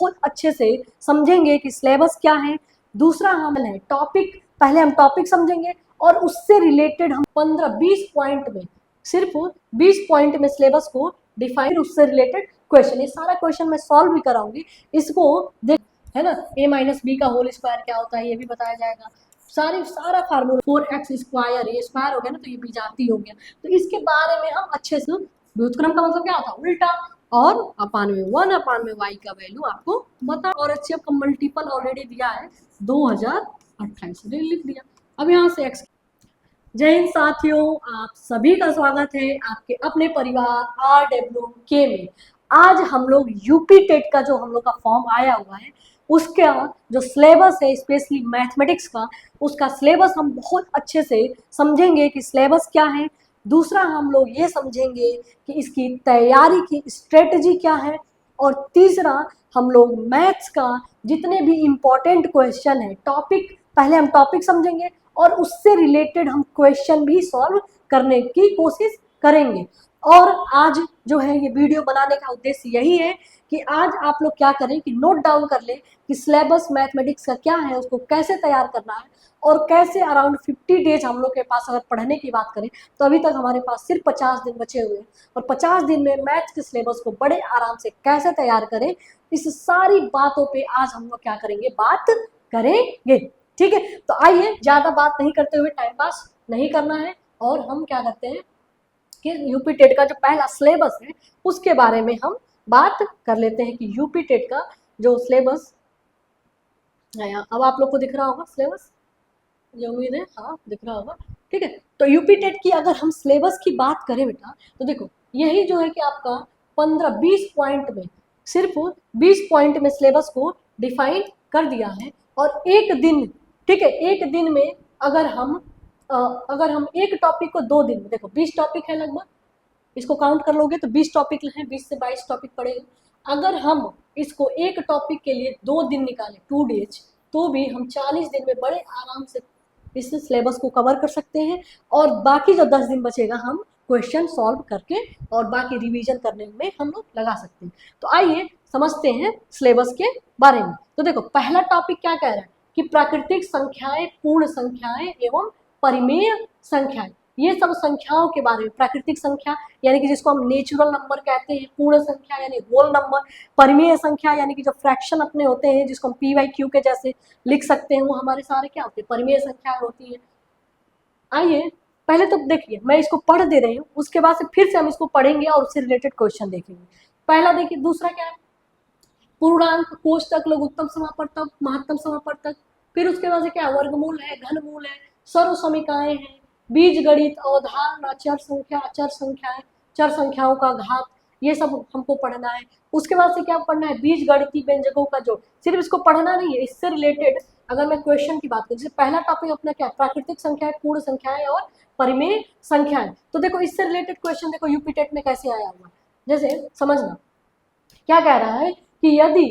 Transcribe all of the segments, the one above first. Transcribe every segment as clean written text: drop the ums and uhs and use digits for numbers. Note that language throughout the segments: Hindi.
बहुत अच्छे से समझेंगे कि सिलेबस क्या है। दूसरा हम है टॉपिक, पहले हम टॉपिक समझेंगे और उससे रिलेटेड हम 15-20 पॉइंट में, सिर्फ 20 पॉइंट में सिलेबस को डिफाइन, उससे रिलेटेड क्वेश्चन, ये सारा क्वेश्चन मैं सॉल्व भी कराऊंगी। इसको देख, है ना, a-b का होल स्क्वायर क्या होता है ये भी बताया जाएगा। सारा फार्मूला 4x स्क्वायर, ये स्क्वायर हो गया ना तो ये बीजाती हो गया, तो इसके बारे में हम अच्छे से, व्युत्क्रम का मतलब क्या होता है उल्टा, और अपान में 1/y का वैल्यू आपको बता, और एचसीएफ का मल्टीपल ऑलरेडी दिया है 2028 लिख दिया। अब यहाँ से x। जय हिंद साथियों, आप सभी का स्वागत है आपके अपने परिवार RWK में। आज हम लोग यूपी टेट का जो हम लोग का फॉर्म आया हुआ है उसका जो सिलेबस है, स्पेशली मैथमेटिक्स का, उसका सिलेबस हम बहुत अच्छे से समझेंगे कि सिलेबस क्या है। दूसरा हम लोग ये समझेंगे कि इसकी तैयारी की स्ट्रेटजी क्या है, और तीसरा हम लोग मैथ्स का जितने भी इम्पोर्टेंट क्वेश्चन है, टॉपिक, पहले हम टॉपिक समझेंगे और उससे रिलेटेड हम क्वेश्चन भी सॉल्व करने की कोशिश करेंगे। और आज जो है ये वीडियो बनाने का उद्देश्य यही है कि आज आप लोग क्या करें कि नोट डाउन कर लें कि सिलेबस मैथमेटिक्स का क्या है, उसको कैसे तैयार करना है, और कैसे अराउंड 50 डेज हम लोग के पास, अगर पढ़ने की बात करें तो अभी तक हमारे पास सिर्फ 50 दिन बचे हुए हैं, और 50 दिन में मैथ्स के सिलेबस को बड़े आराम से कैसे तैयार करें, इस सारी बातों पे आज हम लोग क्या करेंगे, बात करेंगे। ठीक है, तो आइए ज्यादा बात नहीं करते हुए, टाइम पास नहीं करना है, और हम क्या करते हैं कि यूपी टेट का जो पहला सिलेबस है उसके बारे में हम बात कर लेते हैं कि यूपी टेट का जो सिलेबस है, अब आप लोग को दिख रहा होगा सिलेबस, ये उम्मीद है, हाँ दिख रहा होगा। ठीक है, तो यूपी टेट की अगर हम सिलेबस की बात करें बेटा, तो देखो यही जो है कि आपका 15-20 पॉइंट में, सिर्फ 20 पॉइंट में सिलेबस को डिफाइन कर दिया है। और एक दिन, ठीक है, एक दिन में अगर हम एक टॉपिक को 2 दिन में, देखो 20 टॉपिक है लगभग, इसको काउंट कर लोगे तो 20 टॉपिक हैं, 20 से 22 टॉपिक पड़ेगा। अगर हम इसको एक टॉपिक के लिए 2 दिन निकालें, 2 डेज, तो भी हम 40 दिन में बड़े आराम से इस सिलेबस को कवर कर सकते हैं, और बाकी जो 10 दिन बचेगा हम क्वेश्चन सॉल्व करके और बाकी रिवीजन करने में हम लोग लगा सकते हैं। तो आइए समझते हैं सिलेबस के बारे में। तो देखो पहला टॉपिक क्या कह रहा है कि प्राकृतिक संख्याएं, पूर्ण संख्याएं एवं परिमेय संख्याएं, ये सब संख्याओं के बारे में, प्राकृतिक संख्या यानी कि जिसको हम नेचुरल नंबर कहते हैं, पूर्ण संख्या यानी होल नंबर, परिमेय संख्या यानी कि जो फ्रैक्शन अपने होते हैं जिसको हम p/q के जैसे लिख सकते हैं, वो हमारे सारे क्या होते हैं, परिमेय संख्या होती है। आइए पहले तो देखिए, मैं इसको पढ़ दे रही हूँ, उसके बाद से फिर से हम इसको पढ़ेंगे और उससे रिलेटेड क्वेश्चन देखेंगे। पहला देखिए, दूसरा क्या है, पूर्णांक, कोष्टक, लघुत्तम समापवर्तक, महत्तम समापवर्तक, फिर उसके बाद से क्या है, वर्गमूल है, घनमूल है, सर्वसमीकाएं हैं, बीज गणित, अवधारणा, चर संख्या, अचर संख्याएं, चर संख्याओं का घात, ये सब हमको पढ़ना है। उसके बाद से क्या पढ़ना है, बीज गणितीय व्यंजकों का जोड़। सिर्फ इसको पढ़ना नहीं है, इससे रिलेटेड अगर मैं क्वेश्चन की बात करूँ, जैसे पहला टॉपिक अपना क्या है, प्राकृतिक संख्याएं, पूर्ण संख्याएं और परिमेय संख्याएं, तो देखो इससे रिलेटेड क्वेश्चन देखो यूपी टेट में कैसे आया हुआ, जैसे समझना क्या कह रहा है कि यदि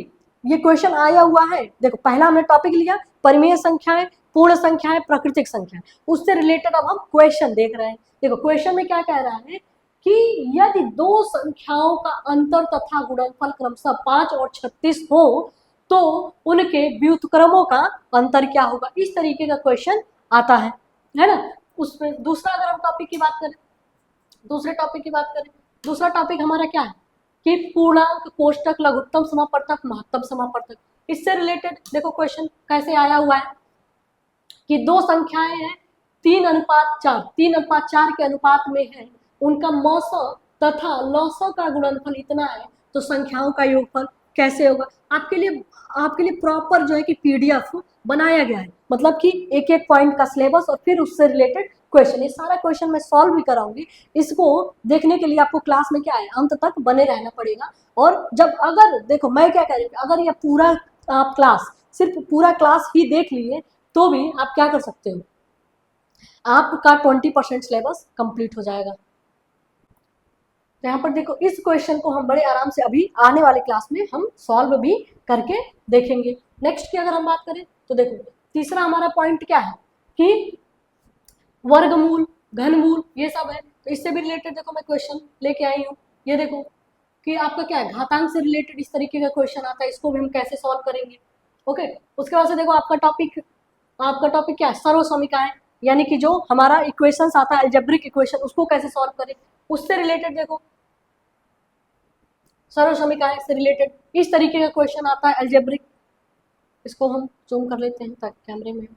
ये क्वेश्चन आया हुआ है, देखो पहला हमने टॉपिक लिया परिमेय संख्याएं, पूर्ण संख्याएं, प्राकृतिक संख्याएं, उससे रिलेटेड अब हम क्वेश्चन देख रहे हैं। देखो क्वेश्चन में क्या कह रहा है कि यदि दो संख्याओं का अंतर तथा गुणनफल क्रमशः 5 और 36 हो तो उनके व्युत्क्रमों का अंतर क्या होगा, इस तरीके का क्वेश्चन आता है ना। उसमें दूसरा अगर हम टॉपिक की बात करें, दूसरे टॉपिक की बात करें, दूसरा टॉपिक हमारा क्या है कि पूर्णांक, कोष्टक, लघुत्तम समापवर्तक, महत्तम समापवर्तक, इससे रिलेटेड देखो क्वेश्चन कैसे आया हुआ है कि दो संख्याएं हैं 3:4, 3:4 के अनुपात में है, उनका मौस तथा लौसों का गुणनफल इतना है, तो संख्याओं का योगफल कैसे होगा। आपके लिए प्रॉपर जो है कि पीडीएफ बनाया गया है, मतलब कि एक एक पॉइंट का सिलेबस और फिर उससे रिलेटेड क्वेश्चन, ये सारा क्वेश्चन मैं सॉल्व भी कराऊंगी। इसको देखने के लिए आपको क्लास में क्या है, अंत तक बने रहना पड़ेगा। और जब अगर देखो मैं क्या कह रही हूँ, अगर ये पूरा आप क्लास, सिर्फ पूरा क्लास ही देख लिए तो भी आप क्या कर सकते हो, आपका 20% सिलेबस कंप्लीट हो जाएगा। यहाँ पर देखो इस क्वेश्चन को हम बड़े आराम से अभी आने वाले क्लास में हम सॉल्व भी करके देखेंगे। नेक्स्ट की अगर हम बात करें तो देखो तीसरा हमारा पॉइंट क्या है कि वर्गमूल, घनमूल, ये सब है, तो इससे भी रिलेटेड देखो मैं क्वेश्चन लेके आई हूँ। ये देखो कि आपका क्या है, घातांक से रिलेटेड इस तरीके का क्वेश्चन आता है, इसको भी हम कैसे सॉल्व करेंगे। ओके, उसके बाद से देखो आपका टॉपिक क्या है, सर्वसमीकाएं, यानी कि जो हमारा इक्वेशंस आता है अलजेब्रिक इक्वेशन, उसको कैसे सॉल्व करें, उससे रिलेटेड देखो सर्वसमीकाएं से रिलेटेड इस तरीके का क्वेश्चन आता है अलजेब्रिक। इसको हम जूम कर लेते हैं ताकि कैमरे में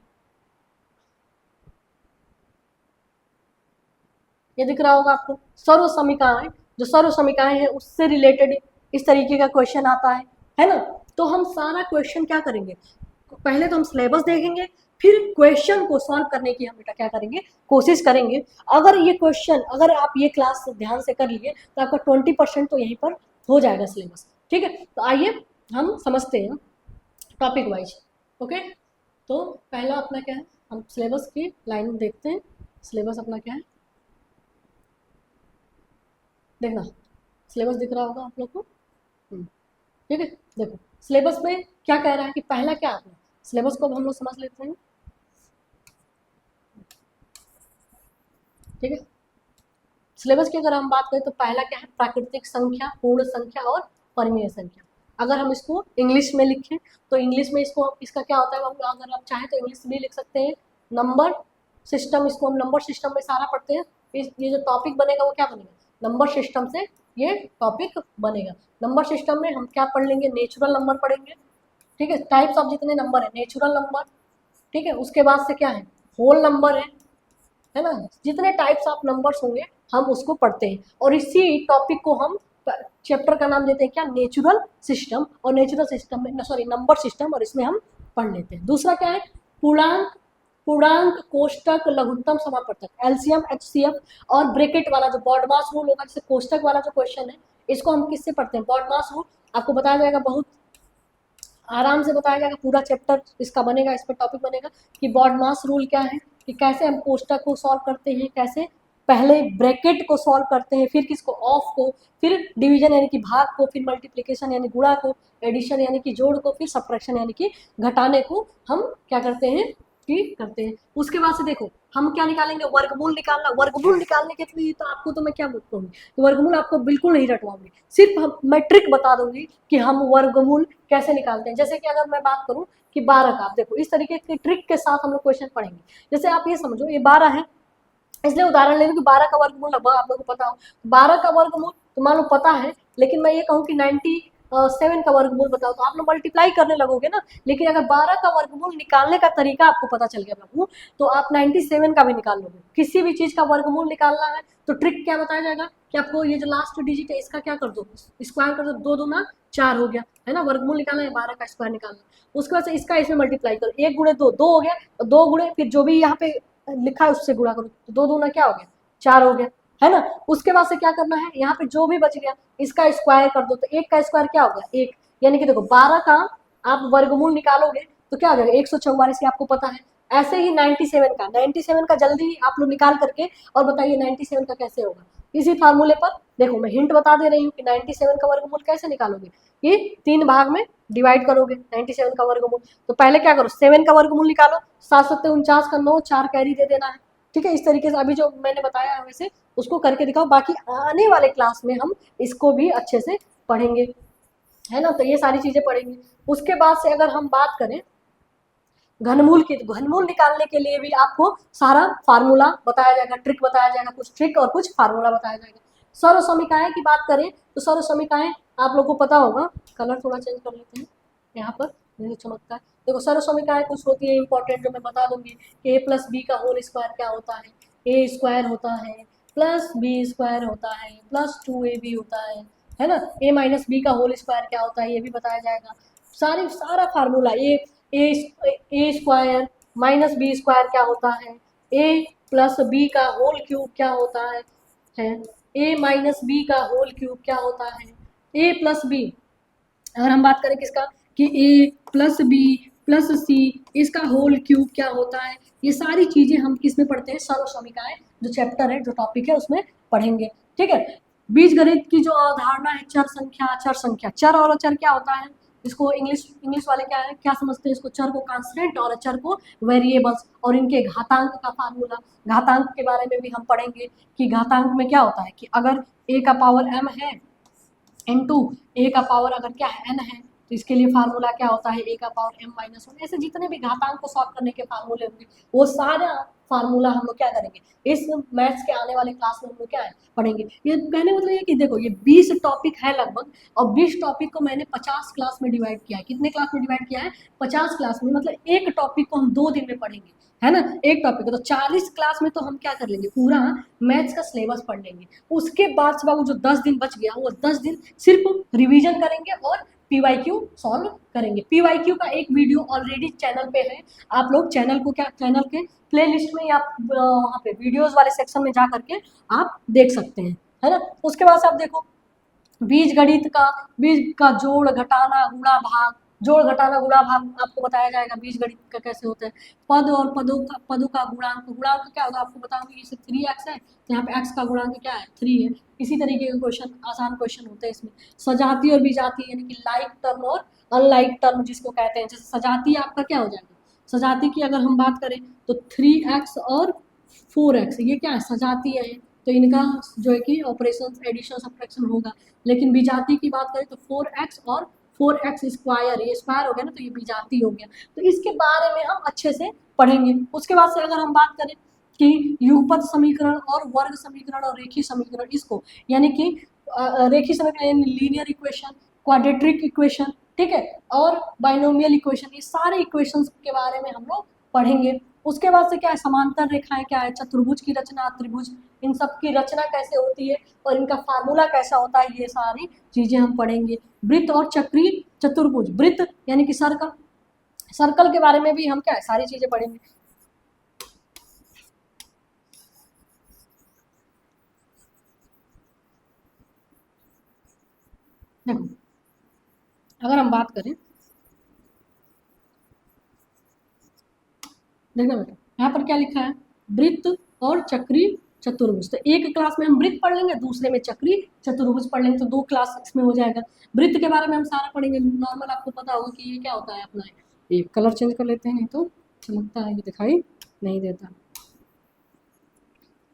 ये दिख रहा होगा आपको। सर्वसमीकाएं, जो सर्वसमीकाएं हैं उससे रिलेटेड इस तरीके का क्वेश्चन आता है ना। तो हम सारा क्वेश्चन क्या करेंगे, पहले तो हम सिलेबस देखेंगे, फिर क्वेश्चन को सॉल्व करने की हम बेटा क्या करेंगे, कोशिश करेंगे। अगर ये क्वेश्चन, अगर आप ये क्लास ध्यान से कर लिए तो आपका 20% तो यहीं पर हो जाएगा सिलेबस। ठीक है, तो आइए हम समझते हैं टॉपिक वाइज। ओके, तो पहला अपना क्या है, हम सिलेबस की लाइन देखते हैं। सिलेबस अपना क्या है, देखना सिलेबस दिख रहा होगा आप लोग को। ठीक है, देखो सिलेबस में क्या कह रहा है कि पहला क्या है, सिलेबस को हम लोग समझ लेते हैं। ठीक है, सिलेबस की अगर हम बात करें तो पहला क्या है, प्राकृतिक संख्या, पूर्ण संख्या और परिमेय संख्या। अगर हम इसको इंग्लिश में लिखें तो इंग्लिश में इसका क्या होता है, अगर आप चाहें तो इंग्लिश में लिख सकते हैं नंबर सिस्टम। इसको हम नंबर सिस्टम में सारा पढ़ते हैं। ये जो टॉपिक बनेगा वो क्या बनेगा, नंबर सिस्टम से ये टॉपिक बनेगा। नंबर सिस्टम में हम क्या पढ़ लेंगे, नेचुरल नंबर पढ़ेंगे। ठीक है, टाइप्स ऑफ जितने नंबर है, नेचुरल नंबर। ठीक है, उसके बाद से क्या है, होल नंबर है ना। जितने टाइप्स ऑफ नंबर्स होंगे हम उसको पढ़ते हैं, और इसी टॉपिक को हम चैप्टर का नाम देते हैं क्या, नेचुरल सिस्टम। और नेचुरल सिस्टम में सॉरी नंबर सिस्टम, और इसमें हम पढ़ लेते हैं। दूसरा क्या है, पूर्णांक, पूर्णांक कोष्टक लघुत्तम समापवर्तक, एलसीएम एचसीएफ और ब्रैकेट वाला जो बॉडमास रूल होगा, जैसे कोष्टक वाला जो क्वेश्चन है इसको हम किससे पढ़ते हैं, बॉडमास रूल। आपको बताया जाएगा, बहुत आराम से बताया जाएगा, पूरा चैप्टर इसका बनेगा, इस पर टॉपिक बनेगा कि बॉडमास रूल क्या है, कि कैसे हम कोष्टक को सॉल्व करते हैं, कैसे पहले ब्रैकेट को सॉल्व करते हैं, फिर किसको, ऑफ को, फिर डिवीजन यानी कि भाग को, फिर मल्टीप्लिकेशन यानी गुणा को, एडिशन यानी कि जोड़ को, फिर सब्ट्रैक्शन यानी कि घटाने को हम क्या करते हैं कि करते हैं। उसके बाद से देखो हम क्या निकालेंगे, वर्गमूल निकालना। वर्गमूल निकालने के लिए तो आपको तो मैं क्या बोलूँगी, तो वर्गमूल आपको बिल्कुल नहीं रटवाऊंगी, सिर्फ मैं ट्रिक बता दूंगी कि हम वर्गमूल कैसे निकालते हैं। जैसे कि अगर मैं बात करूं कि 12 का, आप देखो इस तरीके के ट्रिक के साथ हम लोग क्वेश्चन पढ़ेंगे। जैसे आप ये समझो ये 12 है, इसलिए उदाहरण ले लो कि 12 का वर्गमूल लगभग आप लोगों को पता हो। 12 का वर्गमूल तो मान लो पता है, लेकिन मैं ये कहूँ कि 97 का वर्गमूल बताओ, तो आप लोग मल्टीप्लाई करने लगोगे ना। लेकिन अगर 12 का वर्गमूल निकालने का तरीका आपको पता चल गया बाबू, तो आप 97 का भी निकाल लोगे। किसी भी चीज का वर्गमूल निकालना है तो ट्रिक क्या बताया जाएगा कि आपको ये जो लास्ट डिजिट है इसका क्या कर दो, स्क्वायर कर दो, 2 दूना 4 हो गया, है ना। वर्गमूल निकालना है, 12 का स्क्वायर निकालना। उसके बाद से इसका इसमें मल्टीप्लाई करो, 1 गुणे 2 2 हो गया, और 2 गुणे फिर जो भी यहाँ पे लिखा है उससे गुणा करो, तो 2 दूना क्या हो गया, 4 हो गया, है ना। उसके बाद से क्या करना है, यहाँ पे जो भी बच गया इसका स्क्वायर कर दो, तो 1 का स्क्वायर क्या हो गया 1, यानी कि देखो 12 का आप वर्गमूल निकालोगे तो क्या हो जाएगा 144, ये आपको पता है। ऐसे ही 97 का जल्दी ही आप लोग निकाल करके और बताइए 97 का कैसे होगा। इसी फार्मूले पर देखो मैं हिंट बता दे रही हूँ कि 97 का वर्गमूल कैसे निकालोगे, कि 3 भाग में डिवाइड करोगे 97 का वर्गमूल। तो पहले क्या करो, 7 का वर्गमूल निकालो, 7 7 49 का 9, 4 कैरी दे देना है। ठीक है, इस तरीके से अभी जो मैंने बताया है वैसे उसको करके दिखाओ। बाकी आने वाले क्लास में हम इसको भी अच्छे से पढ़ेंगे, है ना। तो ये सारी चीजें पढ़ेंगे। उसके बाद से अगर हम बात करें घनमूल की, तो घनमूल निकालने के लिए भी आपको सारा फार्मूला बताया जाएगा, ट्रिक बताया जाएगा, कुछ ट्रिक और कुछ फार्मूला बताया जाएगा। सर्वसमीकाएं की बात करें तो सर्वसमीकाएं आप लोग को पता होगा, कलर थोड़ा चेंज कर लेते हैं यहाँ पर, नहीं चमकता है। देखो सर्वसमीकाएं कुछ होती है इंपॉर्टेंट, जो मैं बता दूंगी कि a प्लस बी का होल स्क्वायर क्या होता है, a स्क्वायर होता है प्लस बी स्क्वायर होता है प्लस 2ab होता है ना। a माइनस बी का होल स्क्वायर क्या होता है ये भी बताया जाएगा। सारा फार्मूला ए स्क्वायर माइनस बी स्क्वायर क्या होता है, ए प्लस बी का होल क्यूब क्या होता है ए माइनस बी का होल क्यूब क्या होता है, ए प्लस बी, अगर हम बात करें किसका कि ए प्लस बी प्लस सी इसका होल क्यूब क्या होता है। ये सारी चीजें हम किस में पढ़ते हैं, सर्वसमीकाएं जो चैप्टर है, जो टॉपिक है उसमें पढ़ेंगे। ठीक है, बीजगणित की जो अवधारणा है, चर संख्या, चर और अचर क्या होता है, इसको इंग्लिश वाले क्या समझते हैं, इसको चर को कांस्टेंट और अचर को वेरिएबल्स, और इनके घातांक का फार्मूला, घातांक के बारे में भी हम पढ़ेंगे कि घातांक में क्या होता है कि अगर a का पावर m है इनटू ए का पावर अगर क्या है n है तो इसके लिए फार्मूला क्या होता है ए का पावर m-1। ऐसे जितने भी घातांक को सॉल्व करने के फार्मूले होंगे वो सारा फार्मूला हम लोग क्या करेंगे इस मैथ्स के आने वाले क्लास में हम लोग क्या है पढ़ेंगे। ये कहने मतलब ये कि देखो ये 20 टॉपिक है लगभग, और 20 टॉपिक को मैंने 50 क्लास में डिवाइड किया है। कितने क्लास में डिवाइड किया है? 50 क्लास में, मतलब एक टॉपिक को हम 2 दिन में पढ़ेंगे, है ना, एक टॉपिक। तो 40 क्लास में तो हम क्या कर लेंगे, पूरा मैथ्स का सिलेबस पढ़ लेंगे। उसके बाद से वो जो 10 दिन बच गया वो 10 दिन सिर्फ रिवीजन करेंगे और पीवाईक्यू सॉल्व करेंगे। पीवाईक्यू का एक वीडियो ऑलरेडी चैनल पे है, आप लोग चैनल को क्या, चैनल के प्लेलिस्ट में या वहाँ पे वीडियोस वाले सेक्शन में जा करके आप देख सकते हैं, है ना। उसके बाद से आप देखो बीज गणित का, बीज का जोड़ घटाना गुणा भाग, जोड़ घटाना गुणा भाग आपको बताया जाएगा बीज गणित का कैसे होता है। पद और पदों का गुणांक, गुणांक क्या होगा आपको बताऊंगी। जैसे 3x है तो यहाँ पे x का गुणांक क्या है 3 है। इसी तरीके के क्वेश्चन, आसान क्वेश्चन होते हैं इसमें। सजाती और विजाती यानी कि लाइक टर्म और अनलाइक टर्म जिसको कहते हैं। जैसे सजाती आपका क्या हो जाएगा, सजाती की अगर हम बात करें तो 3x और 4x ये क्या है सजाती है, तो इनका जो है कि ऑपरेशन एडिशन सब्ट्रैक्शन होगा। लेकिन विजाती की बात करें तो 4x और 4x स्क्वायर, ये स्क्वायर हो गया ना तो ये विजाती हो गया। तो इसके बारे में हम अच्छे से पढ़ेंगे। उसके बाद से अगर हम बात करें कि युगपत समीकरण और वर्ग समीकरण और रेखीय समीकरण, इसको यानी कि रेखीय समीकरण लीनियर इक्वेशन, क्वाड्रेटिक इक्वेशन, ठीक है, और बाइनोमियल इक्वेशन, ये सारे इक्वेशंस के बारे में हम लोग पढ़ेंगे। उसके बाद से क्या है समांतर रेखाएं क्या है, चतुर्भुज की रचना, त्रिभुज, इन सब की रचना कैसे होती है और इनका फार्मूला कैसा होता है, ये सारी चीजें हम पढ़ेंगे। वृत्त और चक्रीय चतुर्भुज, वृत्त यानी कि सर्कल, सर्कल के बारे में भी हम क्या है सारी चीजें पढ़ेंगे। देखो अगर हम बात करें, देखना बेटा यहाँ पर क्या लिखा है, वृत्त और चक्रीय चतुर्भुज। तो एक क्लास में हम वृत्त पढ़ लेंगे, दूसरे में चक्रीय चतुर्भुज पढ़ लेंगे, तो 2 क्लास इसमें हो जाएगा। वृत्त के बारे में हम सारा पढ़ेंगे। नॉर्मल आपको पता होगा कि ये क्या होता है अपना, ये कलर चेंज कर लेते हैं नहीं तो चमकता है, ये दिखाई नहीं देता।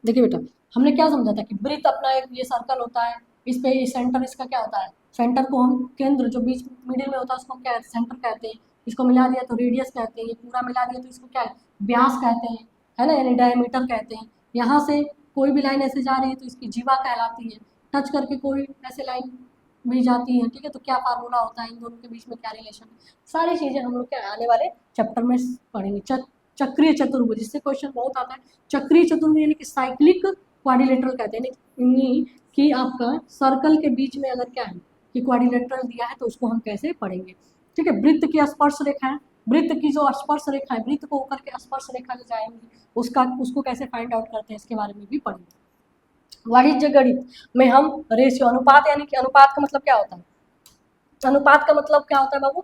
देखिए बेटा हमने क्या समझा था कि वृत्त अपना एक ये सर्कल होता है, इस पे सेंटर इसका क्या होता है, सेंटर को हम केंद्र जो बीच मिडिल में होता है उसको क्या सेंटर कहते हैं। इसको मिला दिया तो रेडियस कहते हैं, ये पूरा मिला दिया तो इसको क्या है व्यास कहते हैं, है ना, यानी डायमीटर कहते हैं। यहाँ से कोई भी लाइन ऐसे जा रही है तो इसकी जीवा कहलाती है। टच करके कोई ऐसे लाइन भी जाती है, ठीक है, तो क्या फार्मूला होता है, इन दोनों के बीच में क्या रिलेशन है, सारी चीजें हम लोग क्या आने वाले चैप्टर में पढ़ेंगे। चक्रीय चतुर्भुज, इससे क्वेश्चन बहुत आता है। चक्रीय चतुर्भुज यानी कि साइक्लिक क्वाड्रिलेटरल कहते हैं, यानी कि आपका सर्कल के बीच में अगर क्या है कि क्वाड्रिलेटरल दिया है तो उसको हम कैसे पढ़ेंगे, ठीक है। वृत्त की स्पर्श रेखा है, वृत्त की जो स्पर्श रेखा है, वृत्त को होकर के स्पर्श रेखा जो जाएंगी उसको कैसे फाइंड आउट करते हैं इसके बारे में भी पढ़ेंगे। वाणिज्य गणित में हम रेशियो, अनुपात यानी कि अनुपात का मतलब क्या होता है, अनुपात का मतलब क्या होता है बाबू,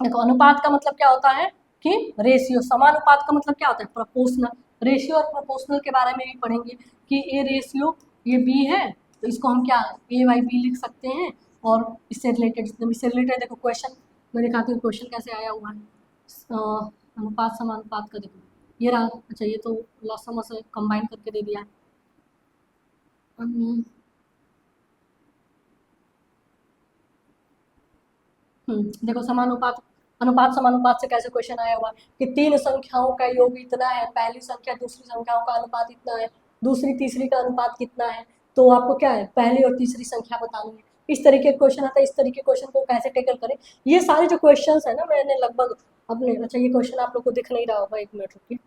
देखो अनुपात का मतलब क्या होता है कि रेशियो, समानुपात का मतलब क्या होता है प्रोपोर्शनल। रेशियो और प्रोपोर्शनल के बारे में भी पढ़ेंगे कि ए रेशियो ये बी है तो इसको हम क्या ए बाई बी लिख सकते हैं। और इससे रिलेटेड इससे रिलेटेड देखो क्वेश्चन मैं दिखाती हूँ क्वेश्चन कैसे आया हुआ है। अनुपात समानुपात का देखो ये रहा, अच्छा ये तो लॉसम से कंबाइन करके दे दिया है। देखो समानुपात, अनुपात समानुपात से कैसे क्वेश्चन आया हुआ कि 3 संख्याओं का योग इतना है, पहली संख्या दूसरी संख्याओं का अनुपात इतना है, दूसरी तीसरी का अनुपात कितना है, तो आपको क्या है पहली और तीसरी संख्या बतानी है। इस तरीके क्वेश्चन आता है, इस तरीके क्वेश्चन को कैसे टेकल करें, ये सारे जो क्वेश्चन है ना मैंने लगभग अपने, अच्छा ये क्वेश्चन आप लोग को दिख नहीं रहा होगा, 1 मिनट रुकिए,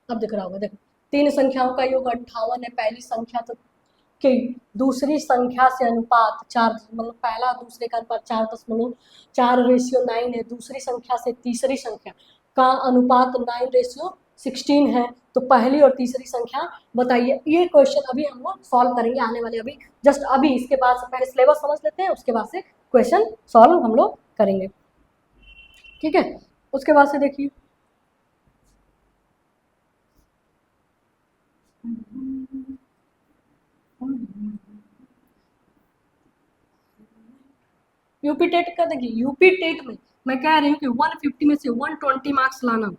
अब दिख रहा होगा। देखो 3 संख्याओं का योग 58 है, पहली संख्या तो कि दूसरी संख्या से अनुपात 4, मतलब पहला दूसरे का अनुपात 4.4:9 है, दूसरी संख्या से तीसरी संख्या का अनुपात 9:16 है, तो पहली और तीसरी संख्या बताइए। ये क्वेश्चन अभी हम लोग सॉल्व करेंगे आने वाले, अभी जस्ट अभी, इसके बाद से पहले सिलेबस समझ लेते हैं उसके बाद से क्वेश्चन सॉल्व हम लोग करेंगे, ठीक है। उसके बाद से देखिए यूपी टेट का, देखिए यूपी टेट में मैं कह रही हूँ कि 150 में से 120 मार्क्स लाना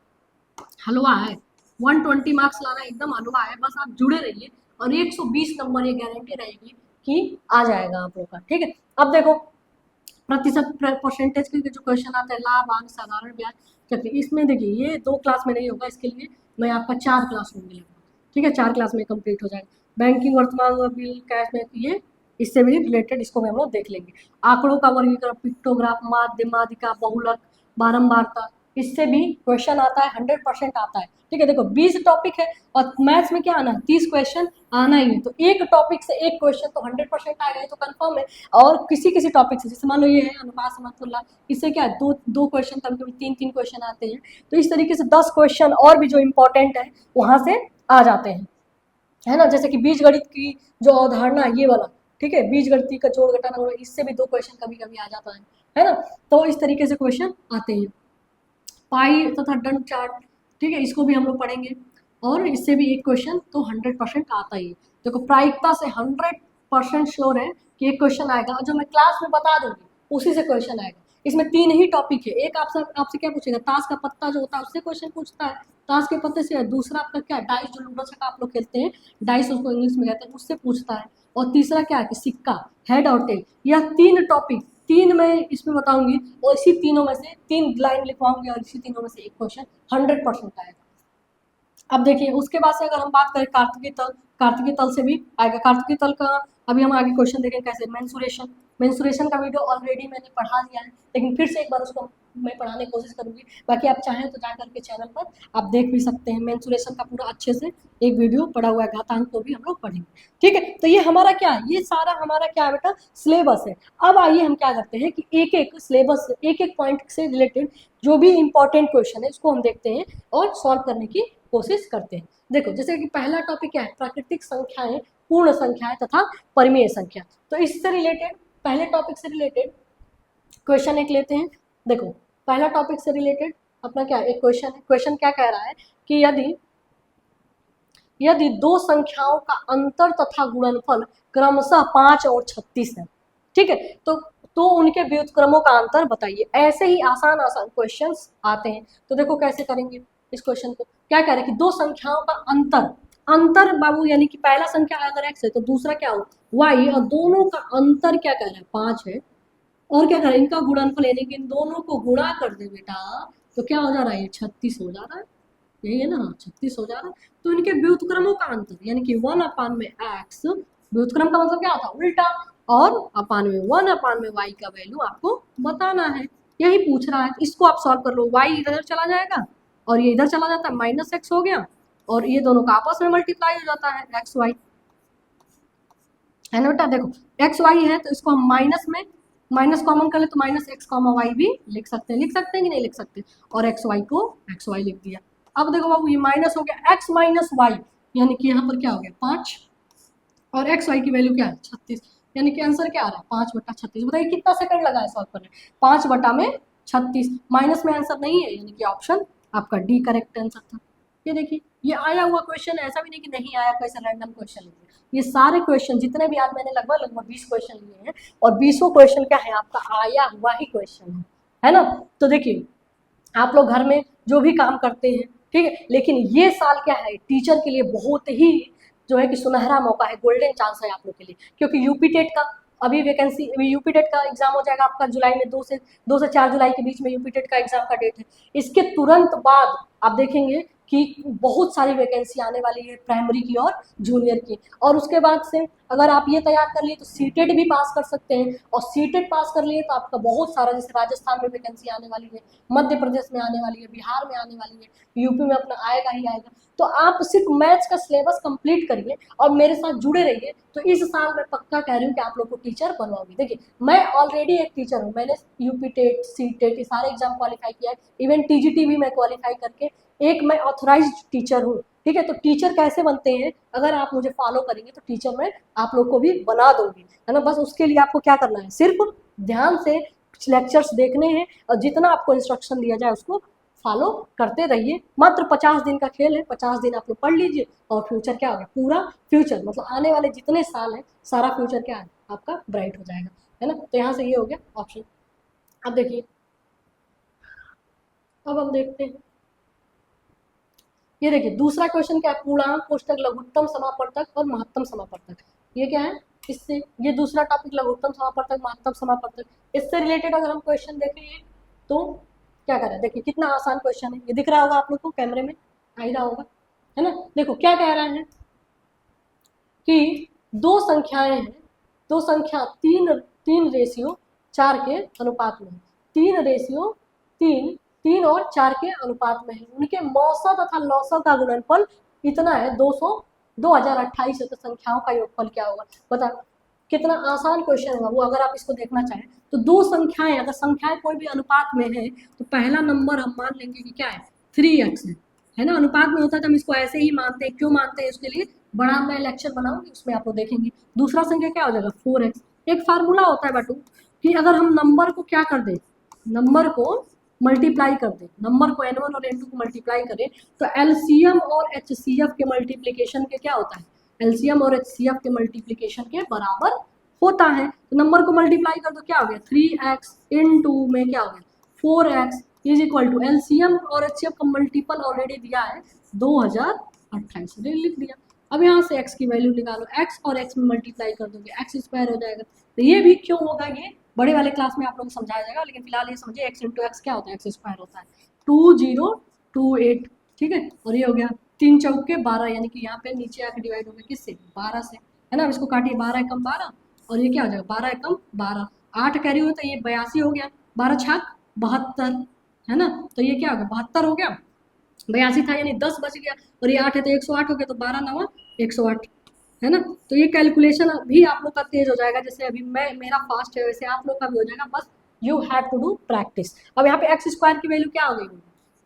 हलवा है, 120 मार्क्स लाना एकदम हलवा है, बस आप जुड़े रहिए और 120 नंबर ये गारंटी रहेगी कि आ जाएगा आप लोग का। ठीक है, अब देखो प्रतिशत परसेंटेज के जो क्वेश्चन आते हैं, लाभ, आंक, साधारण ब्याज, चलिए इसमें देखिए ये 2 क्लास में नहीं होगा, इसके लिए मैं आपका 4 क्लास में मिलूंगा। ठीक है, 4 क्लास में कंप्लीट हो जाएगा। बैंकिंग, वर्तमान बिल, कैश में, ये इससे भी रिलेटेड इसको भी हम लोग देख लेंगे। आंकड़ों का वर्गीकरण, पिक्टोग्राफ, माध्य, माध्यिका, बहुलक, बारंबारता, इससे भी क्वेश्चन आता है, 100% आता है। ठीक है, देखो 20 टॉपिक है और मैथ्स में क्या आना है, 30 क्वेश्चन आना ही है, तो एक टॉपिक से एक क्वेश्चन तो 100% आएगा, ये तो कंफर्म है। और किसी किसी टॉपिक से, जैसे मान लो ये है अनुपात समतुल्य, इससे क्या है, दो क्वेश्चन, कभी कभी 3 क्वेश्चन आते हैं, तो इस तरीके से 10 क्वेश्चन और भी जो इंपॉर्टेंट है वहां से आ जाते हैं, है ना। जैसे कि बीजगणित की जो अवधारणा ये वाला, ठीक है, बीजगणित का जोड़ घटाना, इससे भी 2 क्वेश्चन कभी कभी आ जाता है ना। तो इस तरीके से क्वेश्चन आते हैं। पाई तथा दंड चार्ट, ठीक है, इसको भी हम लोग पढ़ेंगे और इससे भी एक क्वेश्चन तो 100% आता ही है। देखो प्रायिकता से 100% श्योर है कि एक क्वेश्चन आएगा, जो मैं क्लास में बता दूंगी उसी से क्वेश्चन आएगा। इसमें 3 ही टॉपिक है, एक आपसे क्या पूछेगा, ताश का पत्ता जो होता है उससे क्वेश्चन पूछता है, ताश के पत्ते से। दूसरा आपका क्या, डाइस, जो लूडो छक्का आप लोग खेलते हैं, डाइस उसको इंग्लिश में कहते हैं, उससे पूछता है। और तीसरा क्या है कि सिक्का, हेड और टेल। यह 3 टॉपिक, 3 मैं इसमें बताऊंगी और इसी तीनों में से 3 लाइन लिखवाऊंगी और इसी तीनों में से एक क्वेश्चन 100% आएगा। अब देखिए उसके बाद से अगर हम बात करें कार्तिकी तल, कार्तिकी तल से भी आएगा। कार्तिकी तल का अभी हम आगे क्वेश्चन देखें कैसे। मेंसुरेशन, मेंसुरेशन का वीडियो ऑलरेडी मैंने पढ़ा दिया है, लेकिन फिर से एक बार उसको मैं पढ़ाने की कोशिश करूंगी। बाकी आप चाहें तो जाकर के चैनल पर आप देख भी सकते हैं, मेंसुरेशन का पूरा अच्छे से एक वीडियो पढ़ा हुआ है, घातांक को भी हम लोग पढ़ेंगे। ठीक है, तो ये हमारा क्या है, ये सारा हमारा क्या है बेटा, सिलेबस है। अब आइए हम क्या करते हैं कि एक एक सिलेबस, एक एक पॉइंट से रिलेटेड जो भी इंपॉर्टेंट क्वेश्चन है उसको हम देखते हैं और सॉल्व करने की कोशिश करते हैं। देखो जैसे कि पहला टॉपिक क्या है, प्राकृतिक संख्याएं, पूर्ण संख्याएं तथा परिमेय संख्या। तो इससे रिलेटेड, पहले टॉपिक से रिलेटेड क्वेश्चन एक लेते हैं। देखो पहला टॉपिक से रिलेटेड अपना क्या एक क्वेश्चन है। क्वेश्चन क्या कह रहा है कि यदि 2 संख्याओं का अंतर तथा गुणनफल क्रमशः 5 और 36 है, ठीक है, तो उनके व्युत्क्रमों का अंतर बताइए। ऐसे ही आसान आसान क्वेश्चंस आते हैं। तो देखो कैसे करेंगे इस क्वेश्चन को। क्या कह रहे हैं कि 2 संख्याओं का अंतर, अंतर बाबू यानी कि पहला संख्या अगर x है तो दूसरा क्या हो y, और दोनों का अंतर क्या कह रहा है 5 है, और क्या कह रहा है इनका गुणनफल यानी कि इन दोनों को गुणा कर दे बेटा, तो क्या हो जा रहा है, ये 36 हो जा रहा है, यही है ना, 36 हो जा रहा है। तो इनके व्युत्क्रमों का अंतर यानी कि 1/x, व्युत्क्रम का मतलब क्या होता है उल्टा, और अपान में 1/y का वैल्यू आपको बताना है, यही पूछ रहा है। इसको आप सॉल्व कर लो, y इधर चला जाएगा और ये इधर चला जाता है, -x हो गया, और ये दोनों का आपस में मल्टीप्लाई हो जाता है x y, है ना बेटा। देखो x y है तो इसको हम माइनस में माइनस कॉमन कर ले तो -x, y भी लिख सकते हैं, कि नहीं लिख सकते, और x y को x y लिख दिया। अब देखो बाबू ये माइनस हो गया x माइनस वाई, यानी कि यहाँ पर क्या हो गया 5, और एक्स वाई की वैल्यू क्या है 36, यानी कि आंसर क्या आ रहा है 5/36। बताइए कितना सेकंड लगा है सॉल्व करने, 5/36। माइनस में आंसर नहीं है, यानी कि ऑप्शन आपका डी करेक्ट आंसर था। ये देखिए ये आया हुआ क्वेश्चन, ऐसा भी नहीं कि नहीं आया, कैसे रैंडम क्वेश्चन लिए। ये सारे क्वेश्चन जितने भी आज मैंने लगभग 20 क्वेश्चन लिए हैं, और 20 क्वेश्चन क्या है आपका आया हुआ ही क्वेश्चन है ना। तो देखिए आप लोग घर में जो भी काम करते हैं, ठीक है, लेकिन ये साल क्या है टीचर के लिए बहुत ही जो है कि सुनहरा मौका है, गोल्डन चांस है आप लोग के लिए, क्योंकि यूपी टेट का अभी वैकेंसी, यूपी टेट का एग्जाम हो जाएगा आपका जुलाई में, 2 से 4 जुलाई के बीच में यूपी टेट का एग्जाम का डेट है। इसके तुरंत बाद आप देखेंगे कि बहुत सारी वैकेंसी आने वाली है प्राइमरी की और जूनियर की, और उसके बाद से अगर आप ये तैयार कर लिए तो सीटेट भी पास कर सकते हैं, और सीटेट पास कर लिए तो आपका बहुत सारा, जैसे राजस्थान में वैकेंसी आने वाली है, मध्य प्रदेश में आने वाली है, बिहार में आने वाली है, यूपी में अपना आएगा ही आएगा। तो आप सिर्फ मैथ्स का सिलेबस कंप्लीट करिए और मेरे साथ जुड़े रहिए, तो इस साल मैं पक्का कह रही हूँ कि आप लोग को टीचर बनवाऊंगी। देखिए मैं ऑलरेडी एक टीचर हूँ, मैंने यूपी टेट, सी टेट, ये सारे एग्जाम क्वालिफाई किया है, इवन टीजीटी भी मैं क्वालिफाई करके एक मैं ऑथराइज्ड टीचर हूँ। ठीक है, तो टीचर कैसे बनते हैं, अगर आप मुझे फॉलो करेंगे तो टीचर मैं आप लोग को भी बना दूंगी, है ना। बस उसके लिए आपको क्या करना है, सिर्फ ध्यान से लेक्चर्स देखने हैं और जितना आपको इंस्ट्रक्शन दिया जाए उसको फॉलो करते रहिए। मात्र 50 दिन का खेल है, 50 दिन आप लोग पढ़ लीजिए और फ्यूचर क्या होगा, पूरा फ्यूचर मतलब आने वाले जितने साल हैं सारा फ्यूचर क्या है आपका ब्राइट हो जाएगा, है ना। तो यहाँ से ये हो गया ऑप्शन। अब देखिए अब हम देखते हैं ये देखिए दूसरा क्वेश्चन क्या है, पूर्णांक कोष्ठक, लघुत्तम समापवर्तक और महत्तम समापवर्तक। ये क्या है, इससे ये दूसरा टॉपिक लघुत्तम समापवर्तक महत्तम समापवर्तक, इससे रिलेटेड अगर हम क्वेश्चन देखें तो क्या कर रहा है, देखिए कितना आसान क्वेश्चन है, ये दिख रहा होगा आप लोग को, कैमरे में आ ही रहा होगा, है ना। देखो क्या कह रहा है कि दो संख्याएं हैं, दो संख्या तीन रेशियो 4 के अनुपात में, 3 और 4 के अनुपात में है, उनके मौसा तथा लौसा का गुणनफल इतना है 2028 है, तो संख्याओं का योगफल क्या होगा, बता। कितना आसान क्वेश्चन होगा वो, अगर आप इसको देखना चाहें तो दो संख्याएं, अगर संख्याएं कोई भी अनुपात में है तो पहला नंबर हम मान लेंगे कि क्या है 3x है ना, अनुपात में होता है तो हम इसको ऐसे ही मानते हैं, क्यों मानते हैं उसके लिए बड़ा मैं लेक्चर बनाऊंगी उसमें आप लोग देखेंगे। दूसरा संख्या क्या हो जाएगा 4x। एक फार्मूला होता है बाटू कि अगर हम नंबर को क्या कर दे, नंबर को मल्टीप्लाई कर दे, नंबर को n1 और n2 को मल्टीप्लाई करें तो एलसीएम और एचसीएफ के मल्टीप्लीकेशन के क्या होता है, एलसीएम और एचसीएफ के मल्टीप्लीकेशन के बराबर होता है। तो नंबर को मल्टीप्लाई कर दो, क्या हो गया 3x इन 2 में क्या हो गया 4x is equal to LCM और एचसीएफ का मल्टीपल ऑलरेडी दिया है 2028, लिख दिया। अब यहाँ से x की वैल्यू निकालो, x और x में मल्टीप्लाई कर दोगे x स्क्वायर हो जाएगा। तो ये भी क्यों होगा, ये बड़े वाले क्लास में आप लोगों को समझाया जाएगा, लेकिन फिलहाल ये समझिए x इंटू एक्स क्या होता है, एक्स स्क्वायर होता है 2028, ठीक है। और ये हो गया 3 चौके 12, यानी कि यहाँ पे नीचे आके डिवाइड हो गया किससे 12 से, है ना। अब इसको काटिए 12 एकम 12 और ये क्या हो जाएगा 12 एकम 12, 8 कैरी हुआ तो ये 82 हो गया, 12 छाक 72, है ना। तो ये क्या हो गया 72 हो गया, 82 था यानी 10 बच गया, और ये 8 है तो 108 हो गया, तो 12 9 108, है ना। तो ये कैलकुलेशन भी आप लोग का तेज हो जाएगा, जैसे अभी मेरा फास्ट है वैसे आप लोग का भी हो जाएगा, बस you have to do practice. अब यहाँ पे एक्स स्क्वायर की वैल्यू क्या हो गई,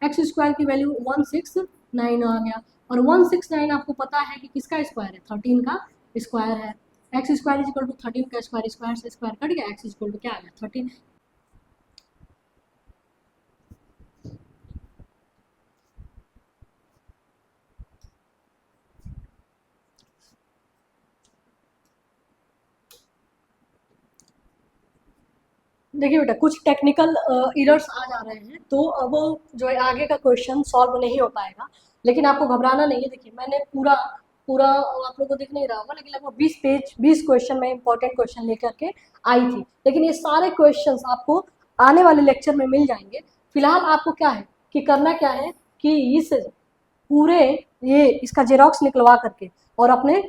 एक्स स्क्वायर की वैल्यू 169 आ गया, और 169 आपको पता है कि किसका स्क्वायर है 13 का स्क्वायर है, x square is equal to 13 का स्क्वायर, स्क्वायर से स्क्वायर कट गया, एक्स इक्वल टू क्या आ गया 13। देखिए बेटा कुछ टेक्निकल एरर्स आ जा रहे हैं, तो अब जो है आगे का क्वेश्चन सॉल्व नहीं हो पाएगा, लेकिन आपको घबराना नहीं है। देखिए मैंने पूरा पूरा आप लोगों को दिख नहीं रहा होगा, लेकिन लगभग 20 क्वेश्चन में इंपॉर्टेंट क्वेश्चन लेकर के आई थी, लेकिन ये सारे क्वेश्चन आपको आने वाले लेक्चर में मिल जाएंगे। फिलहाल आपको क्या है कि करना क्या है कि इस पूरे ये इसका जेरोक्स निकलवा करके और अपने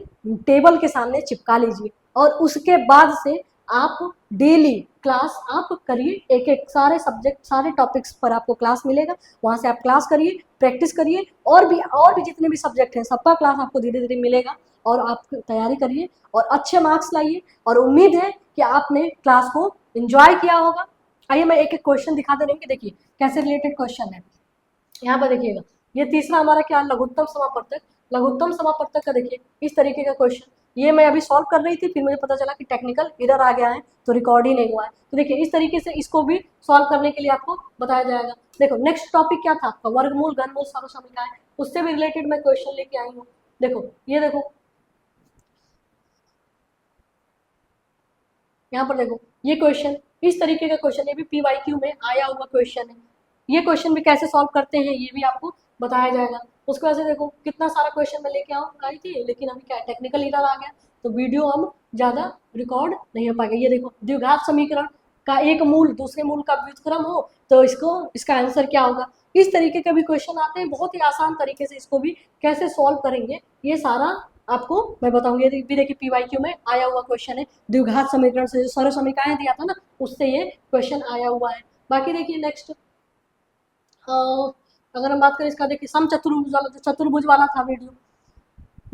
टेबल के सामने चिपका लीजिए, और उसके बाद से आप डेली क्लास आप करिए, एक एक सारे सब्जेक्ट सारे टॉपिक्स पर आपको क्लास मिलेगा, वहाँ से आप क्लास करिए, प्रैक्टिस करिए, और भी जितने भी सब्जेक्ट हैं सबका क्लास आपको धीरे धीरे मिलेगा, और आप तैयारी करिए और अच्छे मार्क्स लाइए, और उम्मीद है कि आपने क्लास को एंजॉय किया होगा। आइए मैं एक एक क्वेश्चन दिखा दे रही हूँ कि देखिए कैसे रिलेटेड क्वेश्चन है। यहाँ पर देखिएगा ये तीसरा हमारा क्या लघुत्तम समापवर्तक, लघुत्तम समापवर्तक का देखिए इस तरीके का क्वेश्चन, ये मैं अभी सॉल्व कर रही थी, फिर मुझे पता चला कि टेक्निकल एरर आ गया है तो रिकॉर्ड ही नहीं हुआ है। तो देखिए इस तरीके से इसको भी सॉल्व करने के लिए आपको बताया जाएगा। देखो नेक्स्ट टॉपिक क्या था आपका, वर्गमूल घनमूल सर्वसमीकरण, उससे भी रिलेटेड मैं क्वेश्चन लेके आई हूँ। देखो ये देखो यहाँ पर देखो ये क्वेश्चन इस तरीके का क्वेश्चन, ये भी PYQ में आया हुआ क्वेश्चन है। ये क्वेश्चन भी कैसे सॉल्व करते हैं ये भी आपको बताया जाएगा। उसके वजह से देखो कितना सारा क्वेश्चन मैं लेके आई थी, लेकिन अभी क्या टेक्निकल एरर आ गया तो वीडियो हम ज़्यादा रिकॉर्ड नहीं हो पाएगा। ये देखो द्विघात समीकरण का एक मूल दूसरे मूल का व्युत्क्रम हो तो इसका आंसर क्या होगा, इस तरीके के भी क्वेश्चन आते हैं, बहुत ही आसान तरीके से इसको भी कैसे सॉल्व करेंगे ये सारा आपको मैं बताऊंगी। ये भी देखिए PYQ में आया हुआ क्वेश्चन है, द्विघात समीकरण से जो सर्व समीकरण दिया था ना उससे ये क्वेश्चन आया हुआ है। बाकी देखिए नेक्स्ट अगर हम बात करें इसका, देखिए समचतुर्भुज वाला, जो चतुर्भुज वाला था वीडियो,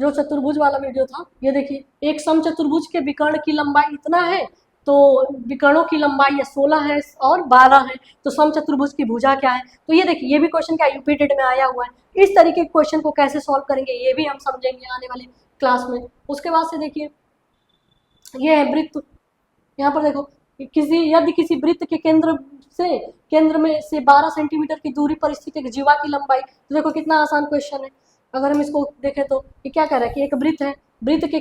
जो चतुर्भुज वाला वीडियो था, ये देखिए एक समचतुर्भुज के विकर्ण की लंबाई इतना है, तो विकर्णों की लंबाई 16 है और 12 है, तो समचतुर्भुज की भुजा क्या है। तो ये देखिए ये भी क्वेश्चन क्या यूपीटेड में आया हुआ है। इस तरीके के क्वेश्चन को कैसे सॉल्व करेंगे ये भी हम समझेंगे आने वाले क्लास में। उसके बाद से देखिए ये है वृत्त, यहाँ पर देखो यदि किसी वृत्त के केंद्र में से 12 सेंटीमीटर की दूरी पर स्थित एक जीवा की लंबाई, तो देखो कितना आसान क्वेश्चन है। अगर हम इसको देखें तो ये क्या कह रहा है कि एक वृत्त है, वृत्त के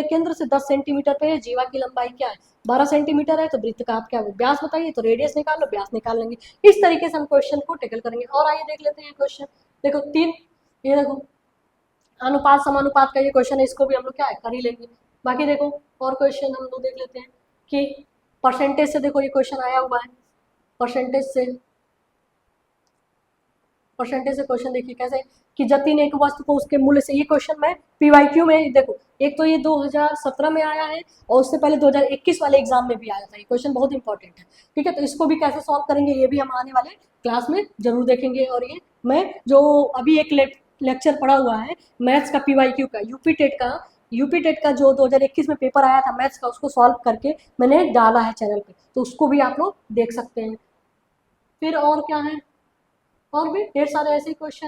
केंद्र से 10 सेंटीमीटर पे है, जीवा की लंबाई क्या है 12 सेंटीमीटर है, तो वृत्त का आप क्या व्यास बताइए, तो रेडियस निकाल लो, व्यास निकाल लेंगे। इस तरीके से हम क्वेश्चन को टैकल करेंगे। और आइए देख लेते हैं क्वेश्चन, देखो 3, ये देखो अनुपात समानुपात का ये क्वेश्चन है, इसको भी हम लोग क्या है कर ही लेंगे। बाकी देखो और क्वेश्चन हम लोग देख लेते हैं कि परसेंटेज से, देखो ये क्वेश्चन आया हुआ है, परसेंटेज से क्वेश्चन देखिए कैसे कि जति ने एक वस्तु को उसके मूल्य से, ये क्वेश्चन में पीवाईक्यू में देखो, एक तो ये 2017 में आया है और उससे पहले 2021 वाले एग्जाम में भी आया था, ये क्वेश्चन बहुत इंपॉर्टेंट है, ठीक है। तो इसको भी कैसे सॉल्व करेंगे ये भी हम आने वाले क्लास में जरूर देखेंगे। और ये मैं जो अभी एक लेक्चर पढ़ा हुआ है मैथ्स का पीवाईक्यू का, यूपी टेट का जो 2021 में पेपर आया था मैथ्स का, उसको सॉल्व करके मैंने डाला है चैनल पे, तो उसको भी आप लोग देख सकते हैं। फिर और क्या है, और भी ढेर सारे ऐसे क्वेश्चन